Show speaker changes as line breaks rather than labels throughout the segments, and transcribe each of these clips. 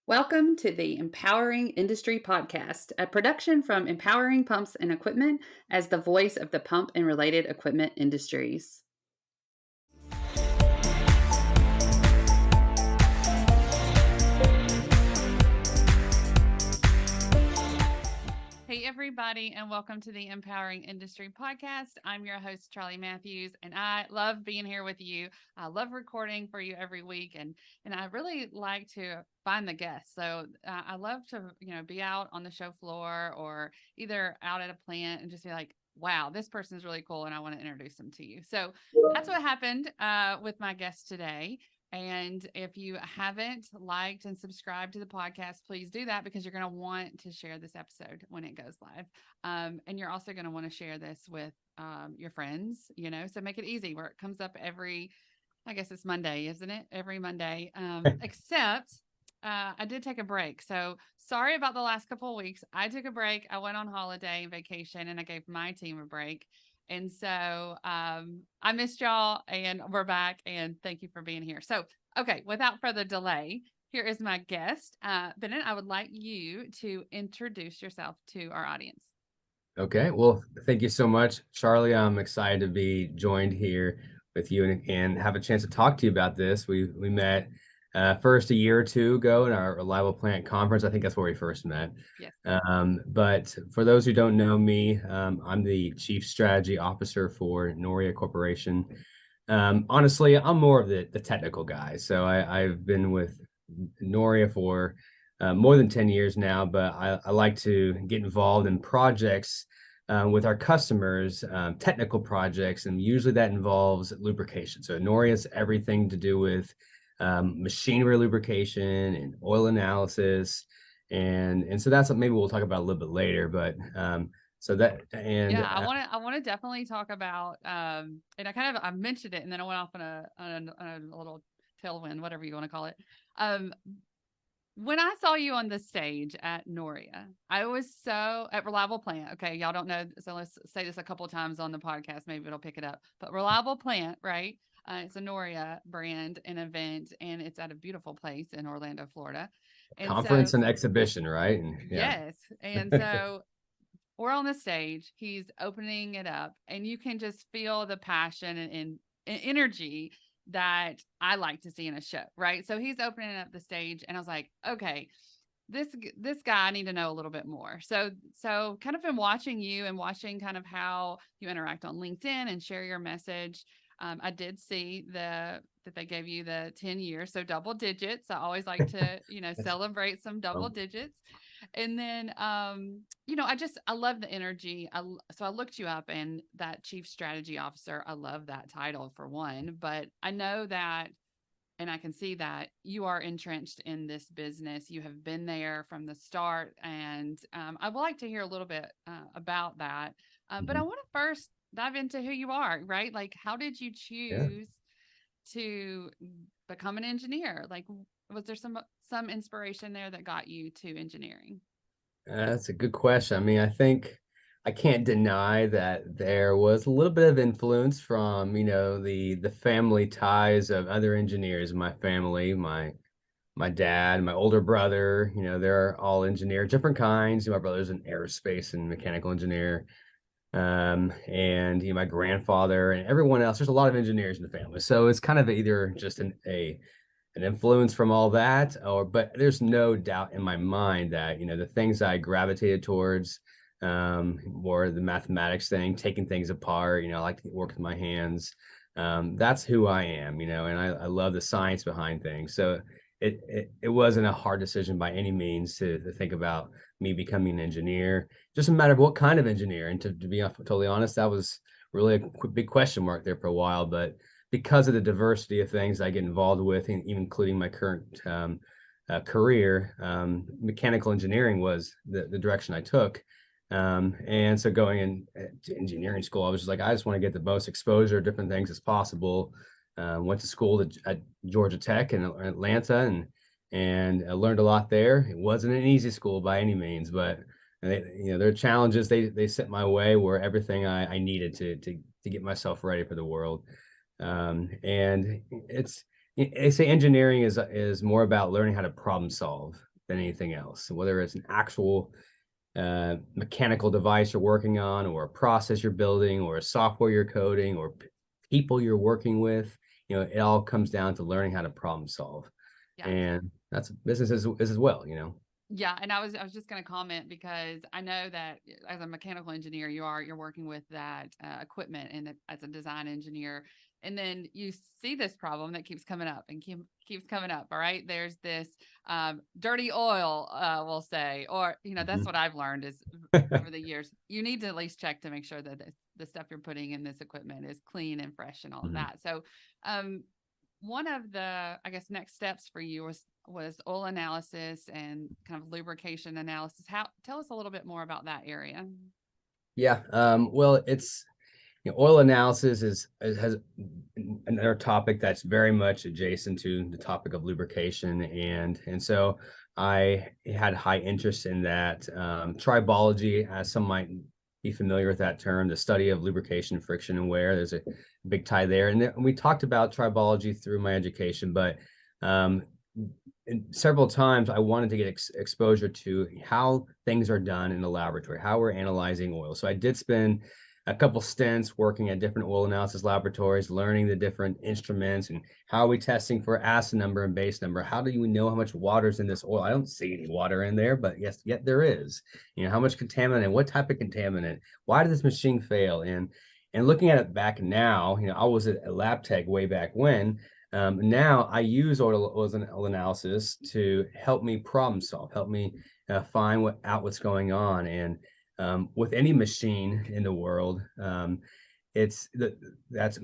Welcome to the Empowering Industry Podcast, a production from Empowering Pumps and Equipment as the voice of the pump and related equipment industries. Hey, everybody, and welcome to the Empowering Industry Podcast. I'm your host, Charli Matthews, and I love being here with you. I love recording for you every week, and I really like to find the guests. So I love to, be out on the show floor or either out at a plant and just be like, wow, this person's really cool, and I want to introduce them to you. So that's what happened with my guest today. And if you haven't liked and subscribed to the podcast, please do that because you're going to want to share this episode when it goes live. And you're also going to want to share this with your friends, so make it easy where it comes up I guess it's Monday, isn't it? Every Monday, except I did take a break. So sorry about the last couple of weeks. I took a break. I went on holiday and vacation and I gave my team a break. And so I missed y'all and we're back and thank you for being here. So, okay, without further delay, here is my guest. Bennett, I would like you to introduce yourself to our audience.
Okay, well, thank you so much, Charli. I'm excited to be joined here with you and have a chance to talk to you about this. We met first a year or two ago in our Reliable Plant Conference. I think that's where we first met.
Yes.
But for those who don't know me, I'm the Chief Strategy Officer for Noria Corporation. Honestly, I'm more of the technical guy. So I've been with Noria for more than 10 years now, but I like to get involved in projects with our customers, technical projects, and usually that involves lubrication. So Noria is everything to do with machinery lubrication and oil analysis. And so that's what maybe we'll talk about a little bit later, but so that, and
yeah, I want to definitely talk about, and I mentioned it and then I went off on a little tailwind, whatever you want to call it. When I saw you on the stage at Noria, I was so at Reliable Plant. Okay, y'all don't know, so let's say this a couple of times on the podcast. Maybe it'll pick it up. But Reliable Plant, right? It's a Noria brand and event, and it's at a beautiful place in Orlando, Florida. And
conference
so,
and exhibition, right? And yeah.
yes, and so we're on the stage. He's opening it up, and you can just feel the passion and energy that I like to see in a show, right? So he's opening up the stage, and I was like, okay, this guy I need to know a little bit more. So kind of been watching you and watching kind of how you interact on LinkedIn and share your message. I did see that they gave you the 10 years, so double digits. I always like to celebrate some double digits. And then I love the energy. So I looked you up, and that Chief Strategy Officer, I love that title for one, but I know that, and I can see that you are entrenched in this business. You have been there from the start, and I would like to hear a little bit about that. But I want to first dive into who you are, right? Like, how did you
Yeah.
choose to become an engineer? Like, was there some inspiration there that got you to engineering?
That's a good question. I mean, I think I can't deny that there was a little bit of influence from, the family ties of other engineers in my family. My dad, my older brother, they're all engineers, different kinds. My brother's an aerospace and mechanical engineer. And my grandfather and everyone else. There's a lot of engineers in the family. So it's kind of either just an influence from all that, but there's no doubt in my mind that the things I gravitated towards were the mathematics thing, taking things apart. I like to work with my hands. That's who I am, and I love the science behind things. So it wasn't a hard decision by any means to think about me becoming an engineer. Just a matter of what kind of engineer. And to be totally honest, that was really a big question mark there for a while, but because of the diversity of things I get involved with, including my current career, mechanical engineering was the direction I took. And so going to engineering school, I was just like, I just want to get the most exposure to different things as possible. Went to school at Georgia Tech in Atlanta and I learned a lot there. It wasn't an easy school by any means, but there are challenges they set my way where everything I needed to get myself ready for the world. And they say engineering is more about learning how to problem solve than anything else. Whether it's an actual mechanical device you're working on, or a process you're building, or a software you're coding, or people you're working with, it all comes down to learning how to problem solve.
Yeah.
And that's business is as well,
Yeah, and I was just going to comment because I know that as a mechanical engineer, you're working with that equipment and as a design engineer, and then you see this problem that keeps coming up and keeps coming up. All right, there's this dirty oil, we'll say, or that's what I've learned is over the years. You need to at least check to make sure that the stuff you're putting in this equipment is clean and fresh and all of that. So, one of the, I guess, next steps for you was oil analysis and kind of lubrication analysis. Tell us a little bit more about that area.
Yeah. Well, it's oil analysis has another topic that's very much adjacent to the topic of lubrication, and so I had high interest in that. Tribology, as some might be familiar with that term, the study of lubrication, friction, and wear. There's a big tie there, and we talked about tribology through my education, but several times I wanted to get exposure to how things are done in the laboratory, how we're analyzing oil. So I did spend a couple stints working at different oil analysis laboratories, learning the different instruments and how are we testing for acid number and base number. How do you know how much water's in this oil? I don't see any water in there, but yes, yet there is. How much contaminant, what type of contaminant, why did this machine fail? And looking at it back now, I was a lab tech way back when. Now I use oil analysis to help me problem solve, help me find what's going on. And with any machine in the world, that's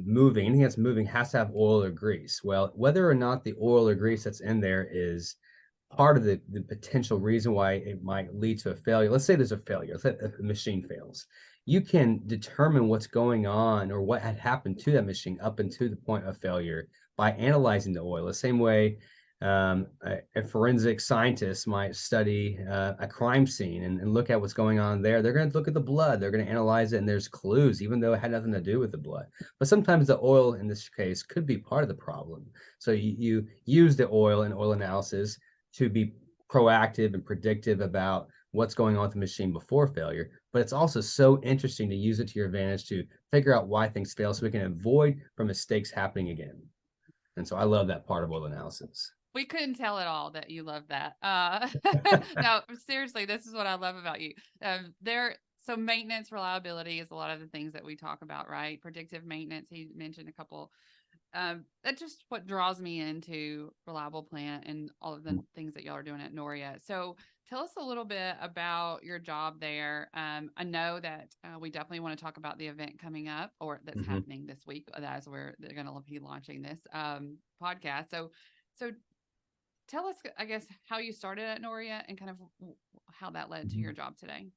moving. Anything that's moving has to have oil or grease. Well, whether or not the oil or grease that's in there is part of the potential reason why it might lead to a failure. Let's say there's a failure. Let's say a machine fails. You can determine what's going on or what had happened to that machine up until the point of failure by analyzing the oil. The same way a forensic scientist might study a crime scene and look at what's going on there. They're going to look at the blood. They're going to analyze it, and there's clues, even though it had nothing to do with the blood. But sometimes the oil, in this case, could be part of the problem. So you use the oil and oil analysis to be proactive and predictive about what's going on with the machine before failure. But it's also so interesting to use it to your advantage to figure out why things fail so we can avoid from mistakes happening again. And so I love that part of oil analysis.
We couldn't tell at all that you love that. No, seriously, this is what I love about you. So maintenance, reliability is a lot of the things that we talk about, right? Predictive maintenance. He mentioned a couple. That's just what draws me into Reliable Plant and all of the things that y'all are doing at Noria. So tell us a little bit about your job there. I know that we definitely want to talk about the event coming up or that's happening this week as they're going to be launching this podcast. So tell us, I guess, how you started at Noria and kind of how that led to your job today.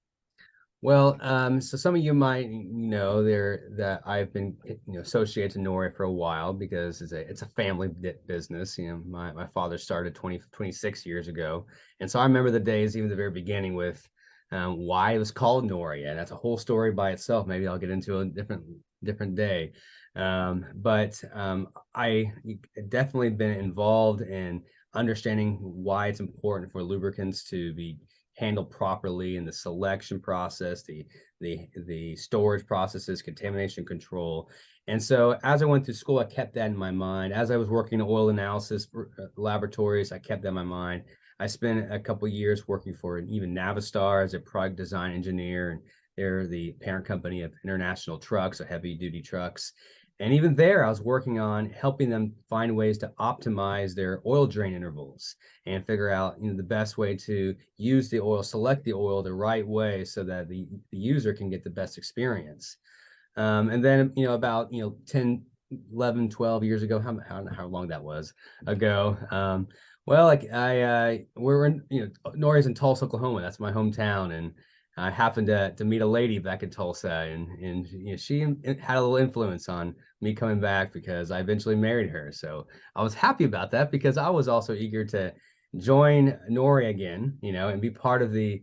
Well, so some of you might know that I've been associated to Noria for a while because it's a family business. My father started 26 years ago, and so I remember the days, even the very beginning, with why it was called Noria. And that's a whole story by itself. Maybe I'll get into a different day. But I definitely been involved in understanding why it's important for lubricants to be handled properly in the selection process, the storage processes, contamination control. And so as I went through school, I kept that in my mind. As I was working in oil analysis laboratories, I kept that in my mind. I spent a couple of years working for even Navistar as a product design engineer, and they're the parent company of International Trucks, so heavy duty trucks. And even there, I was working on helping them find ways to optimize their oil drain intervals and figure out, the best way to use the oil, select the oil the right way so that the user can get the best experience. And then, about, 10, 11, 12 years ago, how long that was ago. Well, we're in, Noria's in Tulsa, Oklahoma. That's my hometown. And I happened to meet a lady back in Tulsa, and she had a little influence on me coming back because I eventually married her. So I was happy about that because I was also eager to join Noria again, and be part of the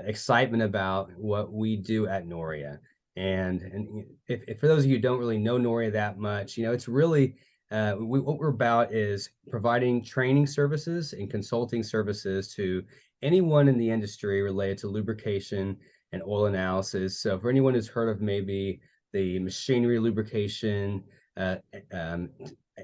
excitement about what we do at Noria. And if for those of you who don't really know Noria that much, it's really what we're about is providing training services and consulting services to anyone in the industry related to lubrication and oil analysis. So for anyone who's heard of maybe the Machinery Lubrication uh, um,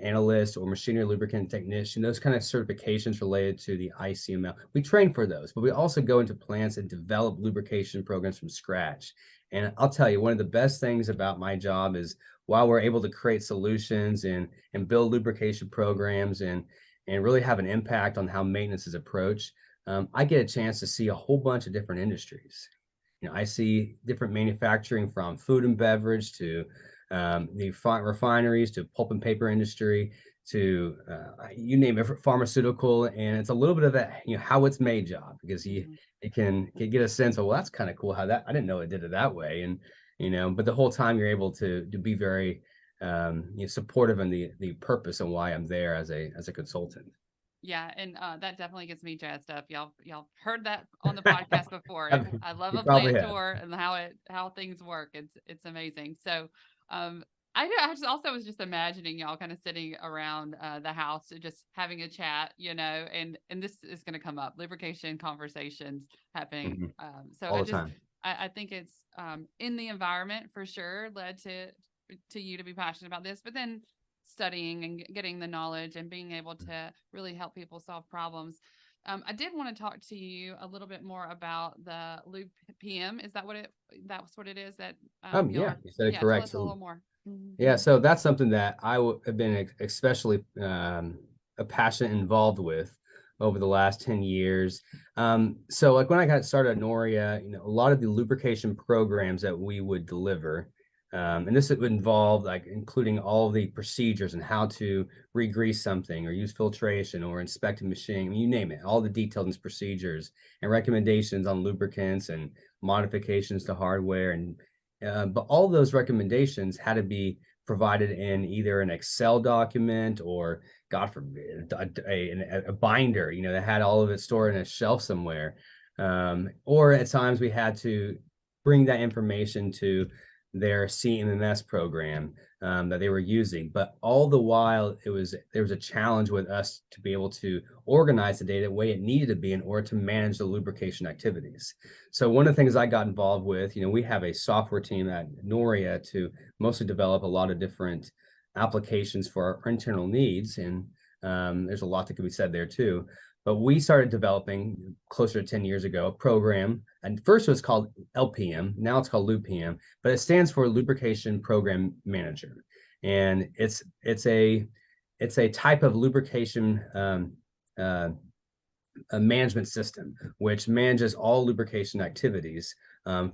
Analyst or Machinery Lubricant Technician, those kind of certifications related to the ICML, we train for those, but we also go into plants and develop lubrication programs from scratch. And I'll tell you, one of the best things about my job is while we're able to create solutions and build lubrication programs and really have an impact on how maintenance is approached, I get a chance to see a whole bunch of different industries. I see different manufacturing from food and beverage to the refineries to pulp and paper industry to you name it, pharmaceutical, and it's a little bit of a how it's made job because you can get a sense of, well, that's kind of cool how that I didn't know it did it that way, and but the whole time you're able to be very supportive in the purpose and why I'm there as a consultant.
Yeah, and that definitely gets me jazzed up. Y'all heard that on the podcast before, and I love
You
a
probably
plant
have.
tour and how things work. It's amazing. So, I just also was just imagining y'all kind of sitting around the house, just having a chat, and this is going to come up, lubrication conversations happening.
Mhm.
So
All the time.
I think it's in the environment for sure led to you to be passionate about this, but then studying and getting the knowledge and being able to really help people solve problems. I did want to talk to you a little bit more about the LubePM. Is that that's what it is that y'all
Yeah,
are?
you said it
Yeah, tell
correct.
us a
So
little more. Mhm.
yeah, so that's something that have been especially a passionate involved with over the last 10 years. So like when I got started at Noria, a lot of the lubrication programs that we would deliver, and this would involve like including all the procedures and how to re-grease something or use filtration or inspect a machine, I mean, you name it, all the detailed procedures and recommendations on lubricants and modifications to hardware and but all those recommendations had to be provided in either an Excel document or, God forbid, a binder, that had all of it stored in a shelf somewhere. Or at times we had to bring that information to their CMMS program that they were using. But all the while, there was a challenge with us to be able to organize the data the way it needed to be in order to manage the lubrication activities. So one of the things I got involved with, we have a software team at Noria to mostly develop a lot of different applications for our internal needs. And there's a lot that could be said there too. But we started developing closer to 10 years ago a program. And first it was called LPM. Now it's called LubePM, but it stands for Lubrication Program Manager. And it's a type of lubrication a management system, which manages all lubrication activities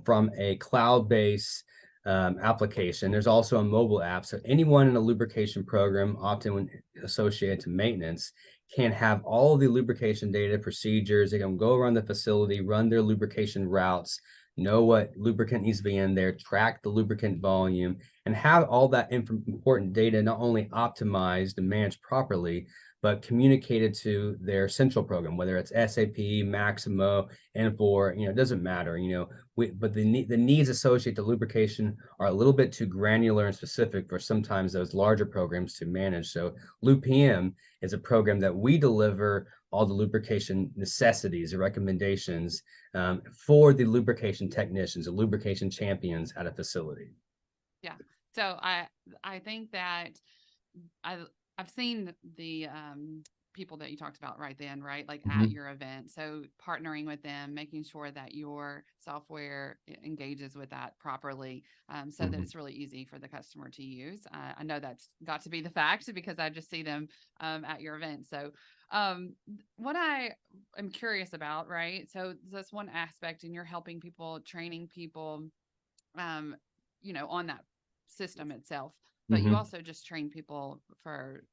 from a cloud-based application. There's also a mobile app. So anyone in a lubrication program, often when associated to maintenance, can have all of the lubrication data procedures. They can go around the facility, run their lubrication routes, know what lubricant needs to be in there, track the lubricant volume, and have all that important data not only optimized and managed properly, but communicated to their central program, whether it's SAP, Maximo, N4, it doesn't matter, but the needs associated to lubrication are a little bit too granular and specific for sometimes those larger programs to manage. So LubePM is a program that we deliver all the lubrication necessities or recommendations for the lubrication technicians, the lubrication champions at a facility.
Yeah. So I think that I've seen the people that you talked about right then, right? Like at your event. So partnering with them, making sure that your software engages with that properly, so that it's really easy for the customer to use. I know that's got to be the fact because I just see them at your event. So what I am curious about, right? So that's one aspect, and you're helping people, training people, on that system itself. But you also just train people for,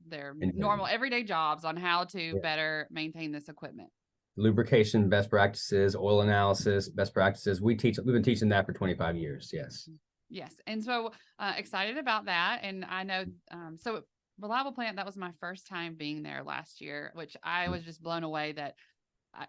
their normal everyday jobs on how to better maintain this equipment.
Lubrication best practices, oil analysis best practices. We've been teaching that for 25 years. Yes.
Yes. And so excited about that. And I know, so Reliable Plant, that was my first time being there last year, which I was just blown away that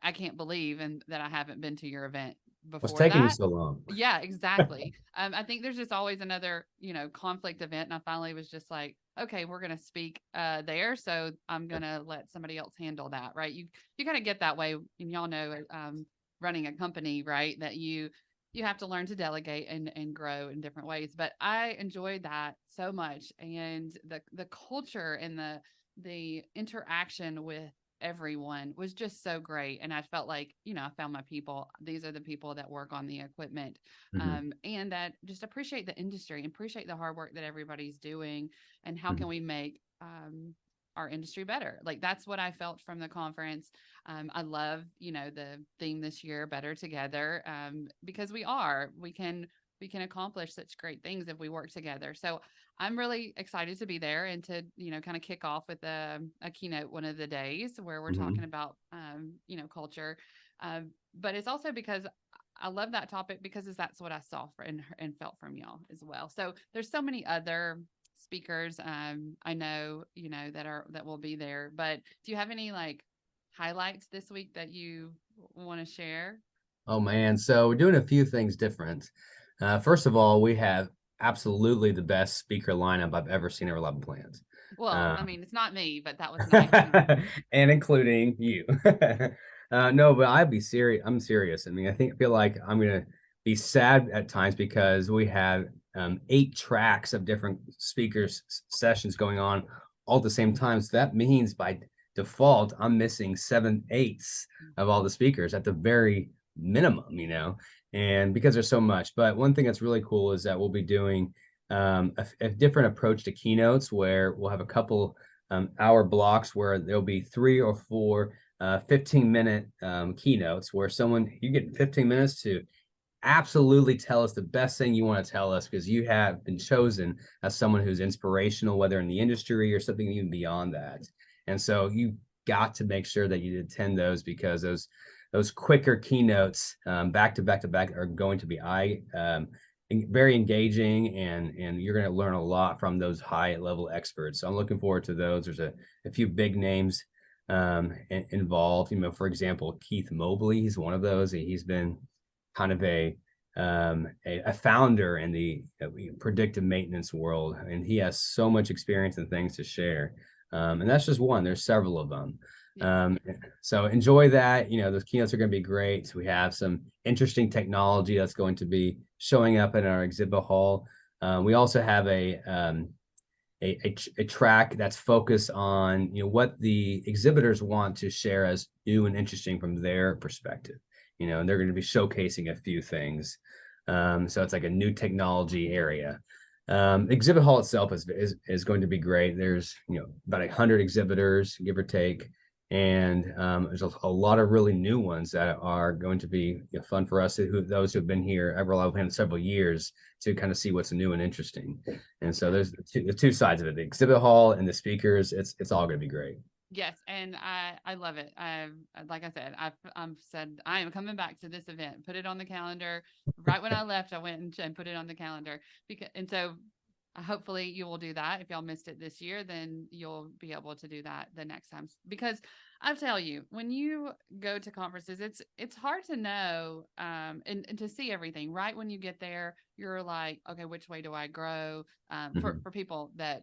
I can't believe and that I haven't been to your event
What's
before
taking you
that.
so long?
Yeah, exactly. I think there's just always another, conflict event. And I finally was just like, okay, we're going to speak there. So I'm going to let somebody else handle that. Right. You kind of get that way. And y'all know, running a company, right, that you have to learn to delegate and grow in different ways. But I enjoyed that so much. And the culture and the interaction with everyone was just so great. And I felt like, I found my people. These are the people that work on the equipment,
Hmm.
and that just appreciate the industry, appreciate the hard work that everybody's doing, and how
Hmm.
can we make our industry better. Like that's what I felt from the conference. I love, the theme this year, Better Together, because we can accomplish such great things if we work together. So I'm really excited to be there and to, kind of kick off with a keynote one of the days where we're
Hmm.
talking about, culture. But it's also because I love that topic because that's what I saw and felt from y'all as well. So there's so many other speakers, I know, that will be there. But do you have any like highlights this week that you want to share?
Oh man, so we're doing a few things different. First of all, we have absolutely the best speaker lineup I've ever seen at Reliable Plans.
Well,
Uh,
I mean, it's not me, but that was nice.
and including you. No, but I'd be serious. I'm serious. I mean, I feel like I'm gonna be sad at times because we have 8 tracks of different speakers sessions going on all at the same time. So that means by default, I'm missing 7/8 of all the speakers at the very minimum. And because there's so much. But one thing that's really cool is that we'll be doing a different approach to keynotes where we'll have a couple hour blocks where there'll be 3 or 4 15-minute keynotes where you get 15 minutes to absolutely tell us the best thing you want to tell us because you have been chosen as someone who's inspirational, whether in the industry or something even beyond that. And so you got to make sure that you attend those because those quicker keynotes back to back to back are going to be very engaging, and you're going to learn a lot from those high level experts. So I'm looking forward to those. There's a few big names involved. For example, Keith Mobley, he's one of those. He's been kind of a founder in the predictive maintenance world, and he has so much experience and things to share. And that's just one. There's several of them.
Yes.
So enjoy that. Those keynotes are going to be great. We have some interesting technology that's going to be showing up in our exhibit hall. We also have a track that's focused on what the exhibitors want to share as new and interesting from their perspective. And they're going to be showcasing a few things. So it's like a new technology area. Exhibit hall itself is going to be great. There's about 100 exhibitors, give or take, and there's a lot of really new ones that are going to be fun for us, those who've been here ever several years, to kind of see what's new and interesting. And so there's the two sides of it: the exhibit hall and the speakers. It's all going to be great.
Yes, and I love it. Like I said, I've said I am coming back to this event. Put it on the calendar. Right when I left, I went and put it on the calendar and so hopefully you will do that. If y'all missed it this year, then you'll be able to do that the next time. Because I tell you, when you go to conferences, it's hard to know and to see everything. Right when you get there, you're like, okay, which way do I grow? For people that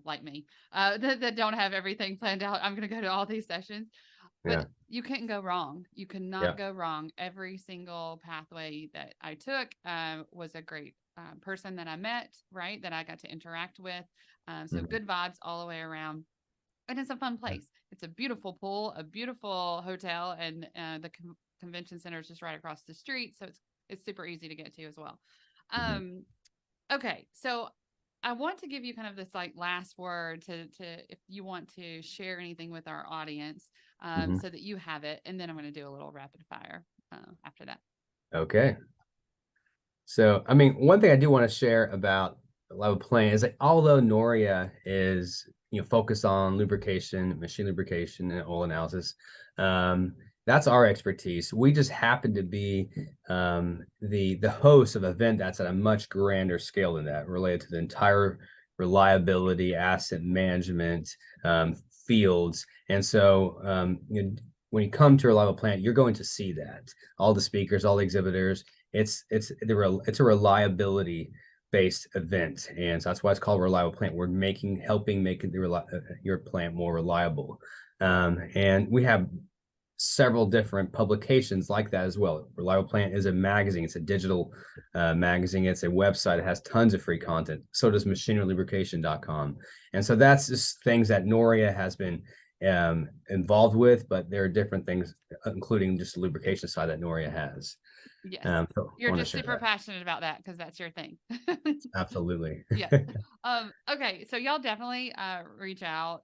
like me, that don't have everything planned out, I'm going to go to all these sessions.
Yeah.
But you couldn't go wrong. You
Yeah.
cannot go wrong. Every single pathway that I took was a great person that I met, right? That I got to interact with. So good vibes all the way around. And it's a fun place. It's a beautiful pool, a beautiful hotel, and the convention center is just right across the street. So it's super easy to get to as well. Um, okay, so I want to give you kind of this like last word to if you want to share anything with our audience,
Mm-hmm.
so that you have it, and then I'm going to do a little rapid fire after that.
Okay. So, I mean, one thing I do want to share about Level Plane is that although Noria is, focused on lubrication, machine lubrication, and oil analysis, that's our expertise. We just happen to be the host of an event that's at a much grander scale than that, related to the entire reliability, asset management fields. And so, when you come to a reliable plant, you're going to see that all the speakers, all the exhibitors. It's a reliability based event, and so that's why it's called Reliable Plant. We're helping make your plant more reliable, and we have several different publications like that as well. Reliable Plant is a magazine. It's a digital magazine. It's a website. It has tons of free content. So does machinerylubrication.com. And so that's just things that Noria has been involved with, but there are different things, including just the lubrication side that Noria has.
Yes.
So
You're just super passionate about that because that's your thing.
Absolutely.
Yeah. Okay. So y'all definitely reach out.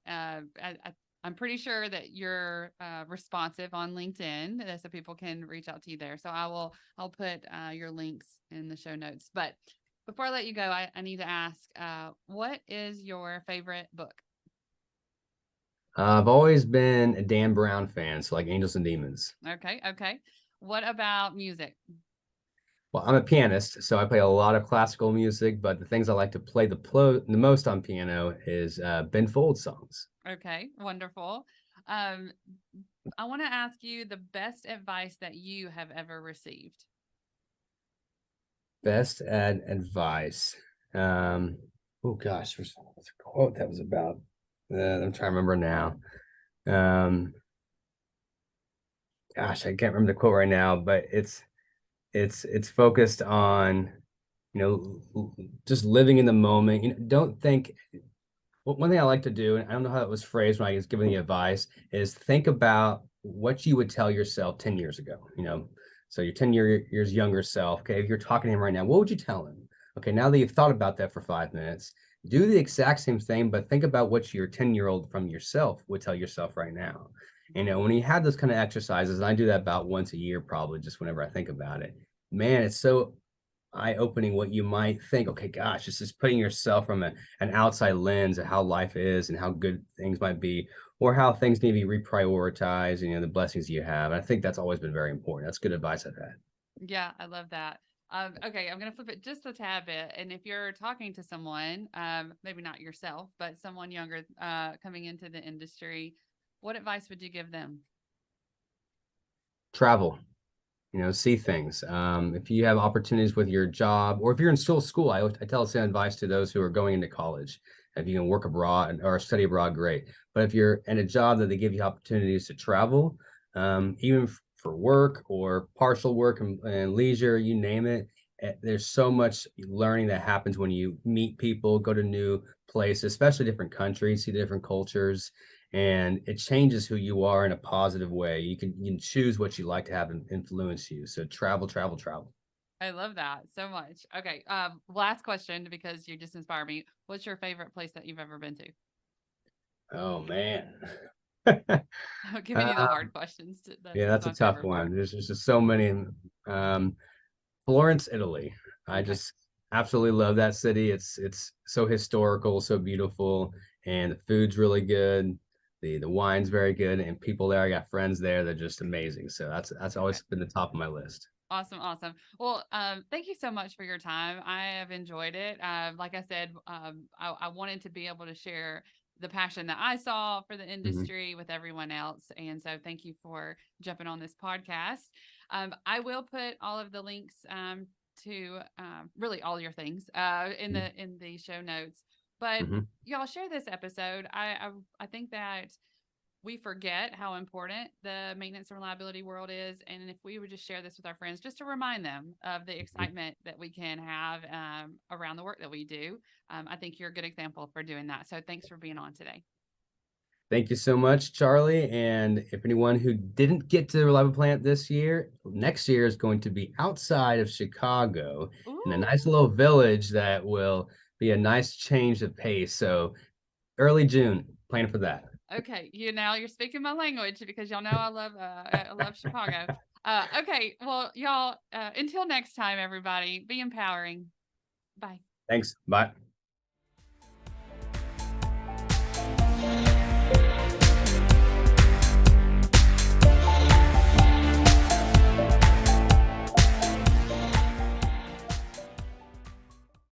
I'm pretty sure that you're responsive on LinkedIn, so people can reach out to you there. So I'll put your links in the show notes. But before I let you go, I need to ask, what is your favorite book?
I've always been a Dan Brown fan, so like Angels and Demons.
Okay. Okay. What about music?
Well, I'm a pianist, so I play a lot of classical music, but the things I like to play the most on piano is Ben Folds songs.
Okay, wonderful. I want to ask you the best advice that you have ever received.
Best advice. Oh gosh, what's a quote that was about? I'm trying to remember now. Gosh, I can't remember the quote right now, but it's focused on, just living in the moment. Don't think. Well, one thing I like to do, and I don't know how it was phrased when I was giving the advice, is think about what you would tell yourself 10 years ago. So your 10 years younger self. Okay, if you're talking to him right now, what would you tell him? Okay, now that you've thought about that for 5 minutes, do the exact same thing, but think about what your 10-year-old from yourself would tell yourself right now. When you have those kind of exercises, and I do that about once a year, probably just whenever I think about it, man, it's so eye-opening what you might think. Okay, gosh, this is putting yourself from an outside lens of how life is and how good things might be, or how things need to be reprioritized, the blessings you have. And I think that's always been very important. That's good advice I've had.
Yeah, I love that. Okay, I'm going to flip it just a tad bit. And if you're talking to someone, maybe not yourself, but someone younger coming into the industry, what advice would you give them?
Travel. See things. If you have opportunities with your job, or if you're in school, I tell the same advice to those who are going into college. If you can work abroad or study abroad, great. But if you're in a job that they give you opportunities to travel, even for work or partial work and leisure, you name it, there's so much learning that happens when you meet people, go to new places, especially different countries, see different cultures, and it changes who you are in a positive way. You can choose what you like to have influence you. So travel.
I love that so much. Okay, last question because you just inspired me. What's your favorite place that you've ever been to?
Oh man.
I'm giving you the hard questions.
That's a
my
tough
favorite part.
one. There's just so many. Florence, Italy. I
Okay.
just absolutely love that city. It's so historical, so beautiful, and the food's really good. The wine's very good, and people there. I got friends there. They're just amazing. So that's always been the top of my list.
Awesome. Awesome. Well, thank you so much for your time. I have enjoyed it. Like I said, I wanted to be able to share the passion that I saw for the
Mhm.
industry with everyone else. And so thank you for jumping on this podcast. I will put all of the links to really all your things in the show notes. But
Mhm.
y'all share this episode. I think that we forget how important the maintenance and reliability world is. And if we would just share this with our friends, just to remind them of the excitement that we can have around the work that we do, I think you're a good example for doing that. So thanks for being on today.
Thank you so much, Charlie. And if anyone who didn't get to the Reliable Plant this year, next year is going to be outside of Chicago in a nice
Ooh.
little village that will be a nice change of pace. So early June, plan for that.
Okay, you're speaking my language because y'all know I love Chicago. Okay, well, y'all, until next time, everybody, be empowering. Bye.
Thanks. Bye.